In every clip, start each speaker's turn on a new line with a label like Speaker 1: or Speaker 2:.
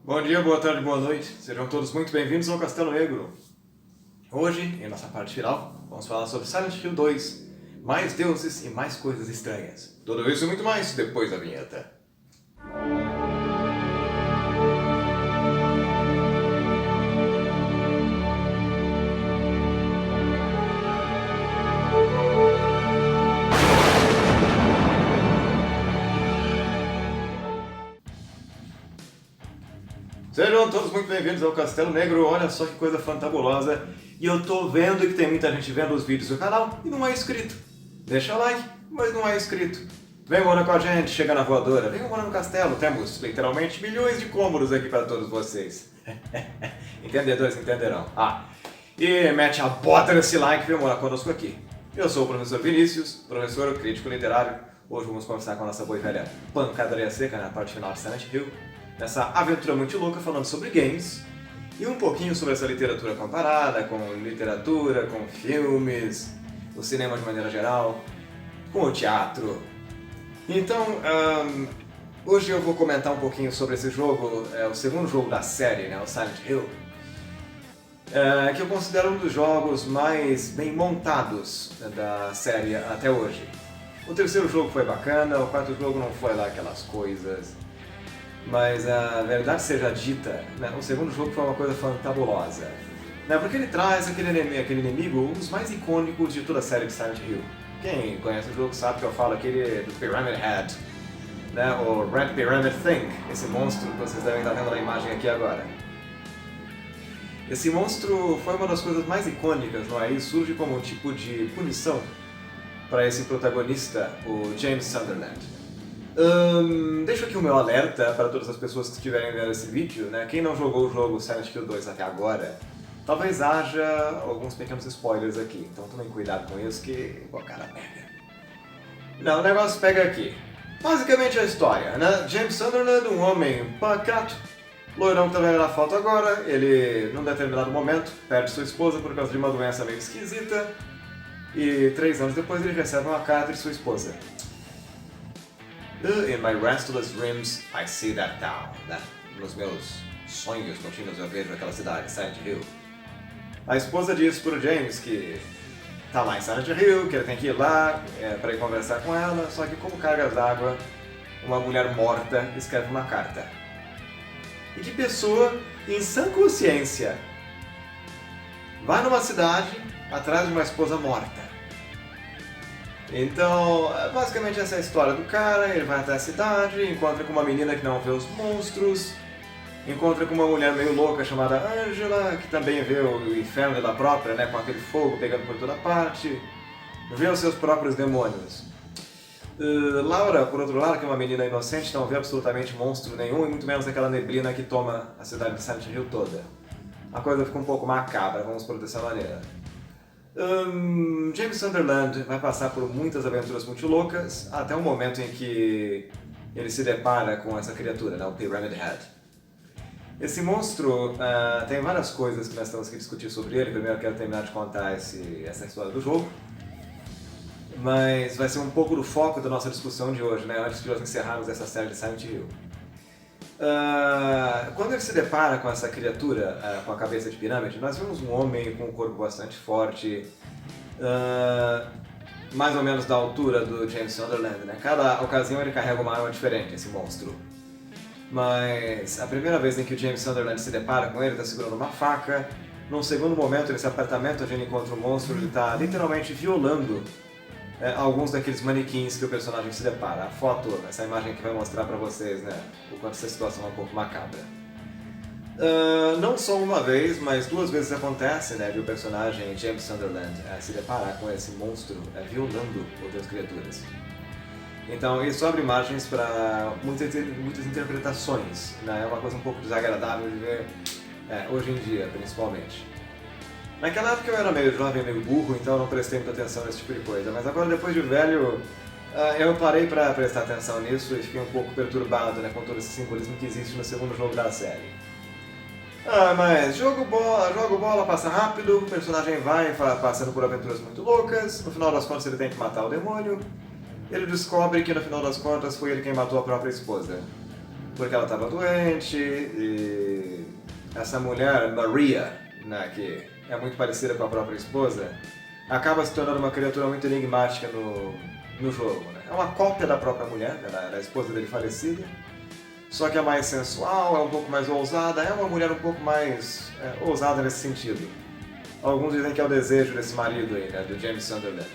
Speaker 1: Bom dia, boa tarde, boa noite. Sejam todos muito bem-vindos ao Castelo Negro. Hoje, em nossa parte final, vamos falar sobre Silent Hill 2, mais deuses e mais coisas estranhas. Tudo isso e muito mais depois da vinheta. Sejam todos muito bem-vindos ao Castelo Negro. Olha só que coisa fantabulosa. E eu tô vendo que tem muita gente vendo os vídeos do canal e não é inscrito. Deixa like, mas não é inscrito. Vem morar com a gente, chega na voadora. Vem morar no castelo. Temos literalmente milhões de cômodos aqui para todos vocês. Entendedores entenderão. E mete a bota nesse like e vem morar conosco aqui. Eu sou o professor Vinícius, professor crítico literário. Hoje vamos conversar com a nossa boa e velha pancadaria seca na parte final de Silent Hill. Nessa aventura muito louca falando sobre games e um pouquinho sobre essa literatura comparada com literatura, com filmes, o cinema de maneira geral, com o teatro. Então, hoje eu vou comentar um pouquinho sobre esse jogo, o segundo jogo da série, né, o Silent Hill, que eu considero um dos jogos mais bem montados da série até hoje. O terceiro jogo foi bacana, o quarto jogo não foi lá aquelas coisas. Mas a verdade seja dita, né, o segundo jogo foi uma coisa fantabulosa. Né, porque ele traz aquele inimigo, um dos mais icônicos de toda a série de Silent Hill. Quem conhece o jogo sabe que eu falo aquele do Pyramid Head, né, o Red Pyramid Thing, esse monstro que vocês devem estar vendo na imagem aqui agora. Esse monstro foi uma das coisas mais icônicas, não é? E surge como um tipo de punição para esse protagonista, o James Sunderland. Deixo aqui o meu alerta para todas as pessoas que estiverem vendo esse vídeo, né? Quem não jogou o jogo Silent Hill 2 até agora, talvez haja alguns pequenos spoilers aqui, então tomem cuidado com isso que o cara pega. Não, o negócio pega aqui. Basicamente a história, né? James Sunderland, um homem pacato, loirão que tá vendo na foto agora, ele, num determinado momento, perde sua esposa por causa de uma doença meio esquisita, e 3 anos depois ele recebe uma carta de sua esposa. In my restless dreams, I see that town. Nos meus sonhos contínuos eu vejo aquela cidade, Silent Hill. A esposa diz pro James que tá lá em Silent Hill, que ele tem que ir lá para ir conversar com ela, só que como cargas d'água, uma mulher morta escreve uma carta. E que pessoa, em sã consciência, vai numa cidade atrás de uma esposa morta? Então, basicamente essa é a história do cara, ele vai até a cidade, encontra com uma menina que não vê os monstros, encontra com uma mulher meio louca chamada Angela, que também vê o inferno dela própria, né, com aquele fogo pegando por toda parte, vê os seus próprios demônios. Laura, por outro lado, que é uma menina inocente, não vê absolutamente monstro nenhum, e muito menos aquela neblina que toma a cidade de Silent Hill toda. A coisa fica um pouco macabra, vamos por dessa maneira. James Sunderland vai passar por muitas aventuras muito loucas, até o momento em que ele se depara com essa criatura, né, o Pyramid Head. Esse monstro tem várias coisas que nós temos que discutir sobre ele. Primeiro eu quero terminar de contar essa história do jogo, mas vai ser um pouco do foco da nossa discussão de hoje, né, antes de nós encerrarmos essa série de Silent Hill. Quando ele se depara com essa criatura com a cabeça de pirâmide, nós vemos um homem com um corpo bastante forte, mais ou menos da altura do James Sunderland, né? Cada ocasião ele carrega uma arma diferente, esse monstro. Mas a primeira vez em que o James Sunderland se depara com ele, ele está segurando uma faca. Num segundo momento, nesse apartamento onde ele encontra o monstro, ele está literalmente violando alguns daqueles manequins que o personagem se depara. A foto, essa imagem que vai mostrar pra vocês, né, o quanto essa situação é um pouco macabra. Não só uma vez, mas 2 vezes acontece, né, de o personagem James Sunderland se deparar com esse monstro violando outras criaturas. Então isso abre margens para muitas interpretações, né, é uma coisa um pouco desagradável de ver hoje em dia, principalmente. Naquela época eu era meio jovem, meio burro, então eu não prestei muita atenção nesse tipo de coisa, mas agora depois de velho, eu parei pra prestar atenção nisso e fiquei um pouco perturbado, né, com todo esse simbolismo que existe no segundo jogo da série. Mas jogo bola, passa rápido, o personagem vai passando por aventuras muito loucas, no final das contas ele tem que matar o demônio, ele descobre que no final das contas foi ele quem matou a própria esposa. porque ela estava doente e essa mulher, Maria, né, que é muito parecida com a própria esposa, acaba se tornando uma criatura muito enigmática no jogo. Né? É uma cópia da própria mulher, da esposa dele falecida, só que é mais sensual, é um pouco mais ousada, é uma mulher um pouco mais ousada nesse sentido. Alguns dizem que é o desejo desse marido aí, né, do James Sunderland.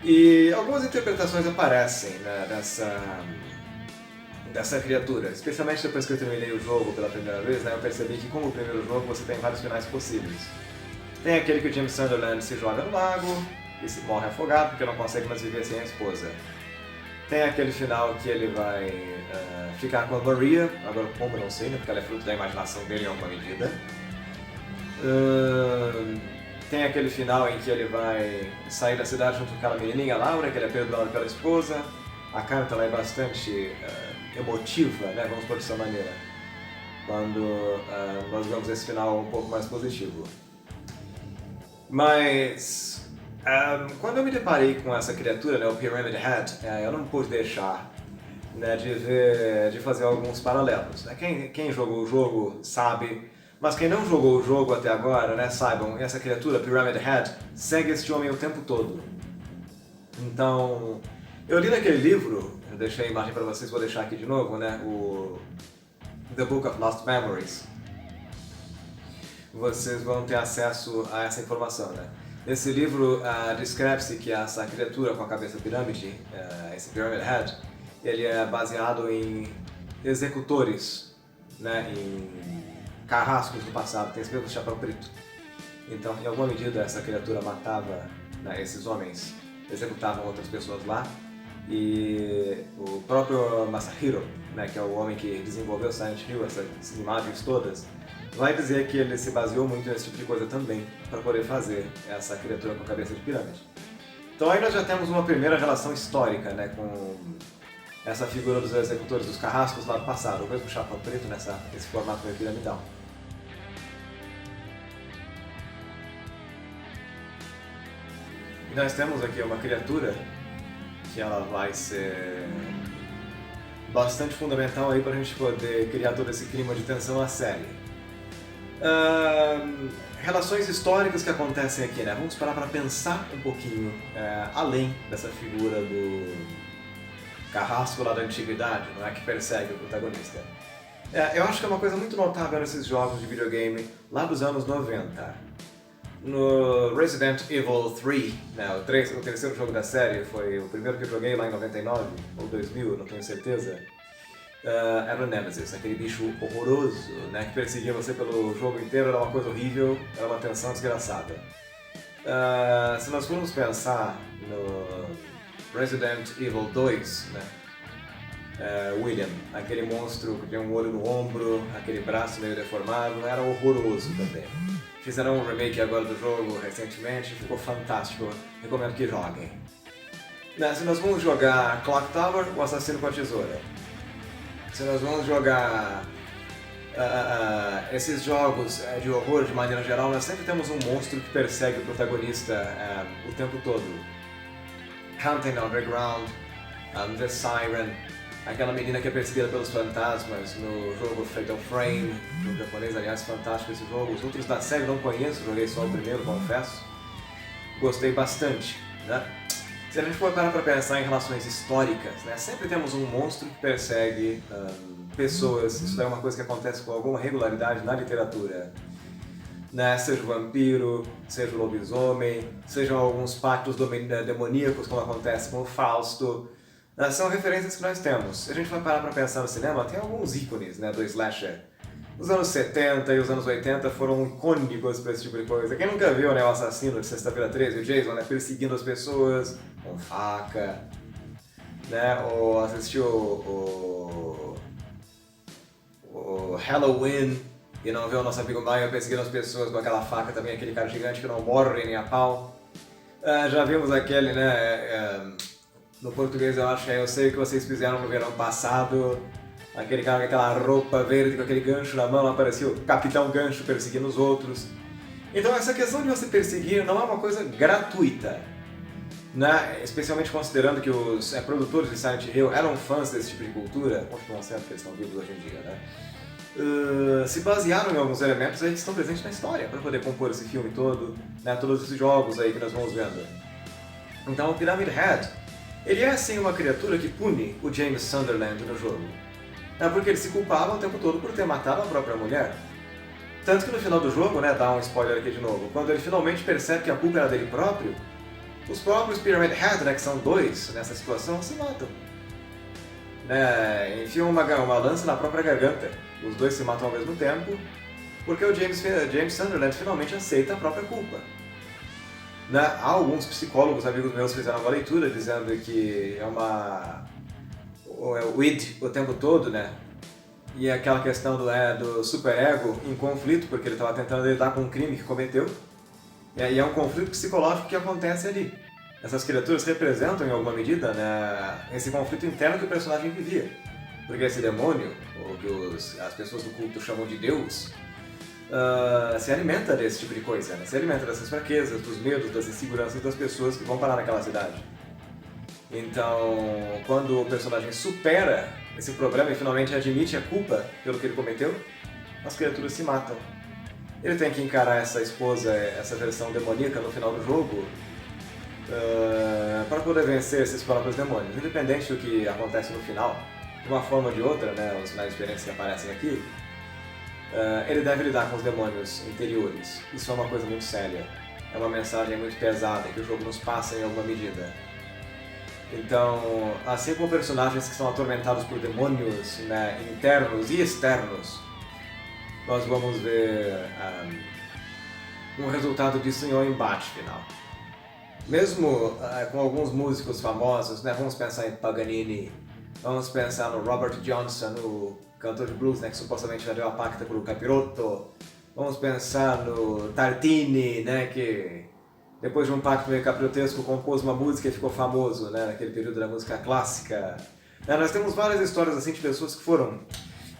Speaker 1: E algumas interpretações aparecem, né, dessa criatura, especialmente depois que eu terminei o jogo pela primeira vez, né, eu percebi que como o primeiro jogo você tem vários finais possíveis. Tem aquele que o James Sunderland se joga no lago e se morre afogado porque não consegue mais viver sem a esposa. Tem aquele final que ele vai ficar com a Maria, agora como eu não sei, né, porque ela é fruto da imaginação dele em alguma medida. Tem aquele final em que ele vai sair da cidade junto com aquela menininha, Laura, que ele é perdoado pela esposa. A carta ela é bastante emotiva, né, vamos por dessa maneira, quando nós vemos esse final um pouco mais positivo. Mas quando eu me deparei com essa criatura, né, o Pyramid Head, eu não pude deixar, né, de fazer alguns paralelos. Né? Quem jogou o jogo sabe, mas quem não jogou o jogo até agora, né, saibam, essa criatura, Pyramid Head, segue este homem o tempo todo. Então, eu li naquele livro, eu deixei a imagem para vocês, vou deixar aqui de novo, né, o The Book of Lost Memories. Vocês vão ter acesso a essa informação, né? Nesse livro descreve-se que essa criatura com a cabeça pirâmide, esse Pyramid Head, ele é baseado em executores, né, em carrascos do passado, tem esse mesmo chapéu preto. Então, em alguma medida, essa criatura matava, né, esses homens, executavam outras pessoas lá, e o próprio Masahiro, né, que é o homem que desenvolveu Silent Hill, essas imagens todas, vai dizer que ele se baseou muito nesse tipo de coisa também para poder fazer essa criatura com a cabeça de pirâmide. Então aí nós já temos uma primeira relação histórica, né, com essa figura dos executores dos carrascos lá do passado, o mesmo chapéu preto nesse formato meio piramidal. E nós temos aqui uma criatura que ela vai ser bastante fundamental aí para a gente poder criar todo esse clima de tensão na série. Relações históricas que acontecem aqui, né? Vamos parar para pensar um pouquinho além dessa figura do carrasco lá da antiguidade, não é, que persegue o protagonista. Eu acho que é uma coisa muito notável nesses jogos de videogame lá dos anos 90. No Resident Evil 3, né, o terceiro jogo da série, foi o primeiro que eu joguei lá em 99 ou 2000, não tenho certeza. Era o Nemesis, aquele bicho horroroso, né, que perseguia você pelo jogo inteiro, era uma coisa horrível, era uma tensão desgraçada. Se nós formos pensar no Resident Evil 2, né, William, aquele monstro que tem um olho no ombro, aquele braço meio deformado, era horroroso também. Fizeram um remake agora do jogo recentemente, ficou fantástico, recomendo que joguem. Se nós vamos jogar Clock Tower, o assassino com a tesoura. Se nós vamos jogar esses jogos de horror de maneira geral, nós sempre temos um monstro que persegue o protagonista o tempo todo. Hunting Underground, The Siren, aquela menina que é perseguida pelos fantasmas no jogo Fatal Frame, no japonês, aliás, fantástico esse jogo. Os outros da série não conheço, joguei só o primeiro, confesso. Gostei bastante, né? Se a gente for parar para pensar em relações históricas, né, sempre temos um monstro que persegue pessoas. Isso é uma coisa que acontece com alguma regularidade na literatura. Né, seja o vampiro, seja o lobisomem, sejam alguns pactos demoníacos, como acontece com o Fausto. São referências que nós temos. Se a gente for parar para pensar no cinema, tem alguns ícones, né, do slasher. Os anos 70 e os anos 80 foram icônicos para esse tipo de coisa. Quem nunca viu, né, o assassino de Sexta-feira 13, o Jason, né, perseguindo as pessoas com faca, né, ou assistiu o Halloween e não viu o nosso amigo Maia perseguindo as pessoas com aquela faca também, aquele cara gigante que não morre nem a pau. Já vimos aquele, né, no português eu acho que Eu Sei O Que Vocês Fizeram no Verão Passado, aquele cara com aquela roupa verde, com aquele gancho na mão, aparecia o Capitão Gancho perseguindo os outros. Então essa questão de você perseguir não é uma coisa gratuita. né? Especialmente considerando que os produtores de Silent Hill eram fãs desse tipo de cultura, continuam sendo porque eles estão vivos hoje em dia, né? Se basearam em alguns elementos aí que estão presentes na história para poder compor esse filme todo, né? Todos esses jogos aí que nós vamos vendo. Então o Pyramid Head, ele é sim uma criatura que pune o James Sunderland no jogo, né? Porque ele se culpava o tempo todo por ter matado a própria mulher. Tanto que no final do jogo, né, dá um spoiler aqui de novo, quando ele finalmente percebe que a culpa era dele próprio, os próprios Pyramid Head, né, que são dois nessa situação, se matam. Enfiam uma lança na própria garganta. Os dois se matam ao mesmo tempo, porque o James Sunderland finalmente aceita a própria culpa. Há alguns psicólogos, amigos meus, fizeram uma leitura dizendo que é o id o tempo todo, né? E aquela questão do superego em conflito, porque ele estava tentando lidar com um crime que cometeu. E é um conflito psicológico que acontece ali. Essas criaturas representam, em alguma medida, né, esse conflito interno que o personagem vivia. Porque esse demônio, ou que as pessoas do culto chamam de Deus, se alimenta desse tipo de coisa, né? Se alimenta dessas fraquezas, dos medos, das inseguranças das pessoas que vão parar naquela cidade. Então, quando o personagem supera esse problema e finalmente admite a culpa pelo que ele cometeu, as criaturas se matam. Ele tem que encarar essa esposa, essa versão demoníaca no final do jogo, para poder vencer esses próprios demônios. Independente do que acontece no final, de uma forma ou de outra, né, os sinais diferentes que aparecem aqui, ele deve lidar com os demônios interiores. Isso é uma coisa muito séria. É uma mensagem muito pesada que o jogo nos passa em alguma medida. Então, assim como personagens que são atormentados por demônios, né, internos e externos, nós vamos ver um resultado disso em um embate final. Mesmo com alguns músicos famosos, né, vamos pensar em Paganini, vamos pensar no Robert Johnson, o cantor de blues, né, que supostamente já deu a pacta para o Capirotto, vamos pensar no Tartini, né, que depois de um pacto meio capriotesco compôs uma música e ficou famoso, né, naquele período da música clássica. Nós temos várias histórias assim de pessoas que foram,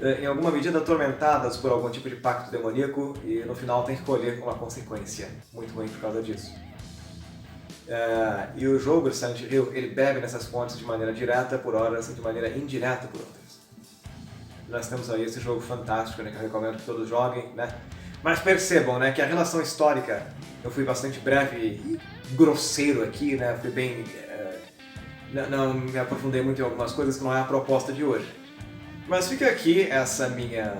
Speaker 1: em alguma medida, atormentadas por algum tipo de pacto demoníaco e no final tem que colher uma consequência muito ruim por causa disso. E o jogo de Silent Hill, ele bebe nessas fontes de maneira direta por horas e de maneira indireta por outras. Nós temos aí esse jogo fantástico, né, que eu recomendo que todos joguem, né? Mas percebam, né, que a relação histórica, eu fui bastante breve e grosseiro aqui, né? Fui bem... não me aprofundei muito em algumas coisas que não é a proposta de hoje. Mas fica aqui essa minha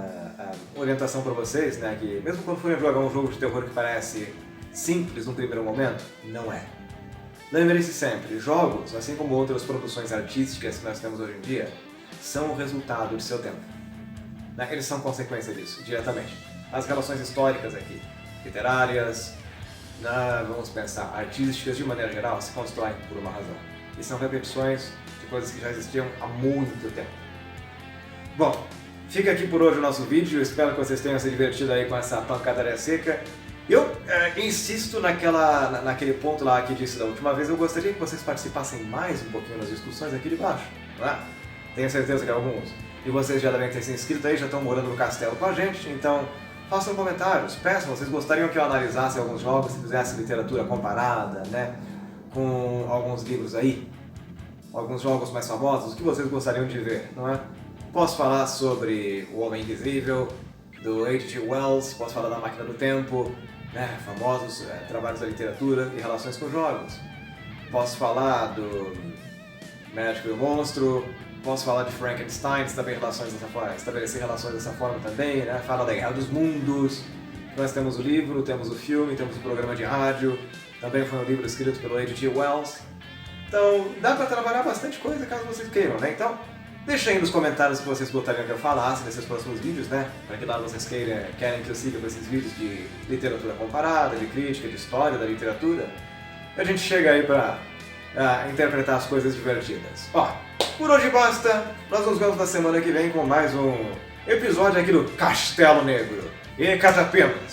Speaker 1: orientação para vocês, né, que mesmo quando forem jogar um jogo de terror que parece simples no primeiro momento, não é. Lembrem-se sempre, jogos, assim como outras produções artísticas que nós temos hoje em dia, são o resultado de seu tempo. Eles são consequência disso, diretamente. As relações históricas aqui, literárias, vamos pensar, artísticas de maneira geral, se constroem por uma razão. E são repetições de coisas que já existiam há muito tempo. Bom, fica aqui por hoje o nosso vídeo, espero que vocês tenham se divertido aí com essa pancadaria seca. Eu insisto naquele ponto lá que disse da última vez, eu gostaria que vocês participassem mais um pouquinho nas discussões aqui de baixo, não é? Tenho certeza que alguns de vocês já devem ter se inscrito aí, já estão morando no castelo com a gente, então façam comentários, peçam, vocês gostariam que eu analisasse alguns jogos, se fizesse literatura comparada, né, com alguns livros aí, alguns jogos mais famosos, o que vocês gostariam de ver, não é? Posso falar sobre O Homem Invisível, do H.G. Wells, posso falar da Máquina do Tempo, né, famosos trabalhos da literatura e relações com jogos. Posso falar do Médico e o Monstro, posso falar de Frankenstein, estabelecer relações dessa forma também, né? Fala da Guerra dos Mundos, nós temos o livro, temos o filme, temos o programa de rádio, também foi um livro escrito pelo H.G. Wells. Então, dá para trabalhar bastante coisa caso vocês queiram, né? Então, deixem aí nos comentários se vocês gostariam que eu falasse nesses próximos vídeos, né? Para que lá vocês querem que eu siga com esses vídeos de literatura comparada, de crítica, de história da literatura. E a gente chega aí para interpretar as coisas divertidas. Ó, por hoje basta. Nós nos vemos na semana que vem com mais um episódio aqui do Castelo Negro. E catapenas!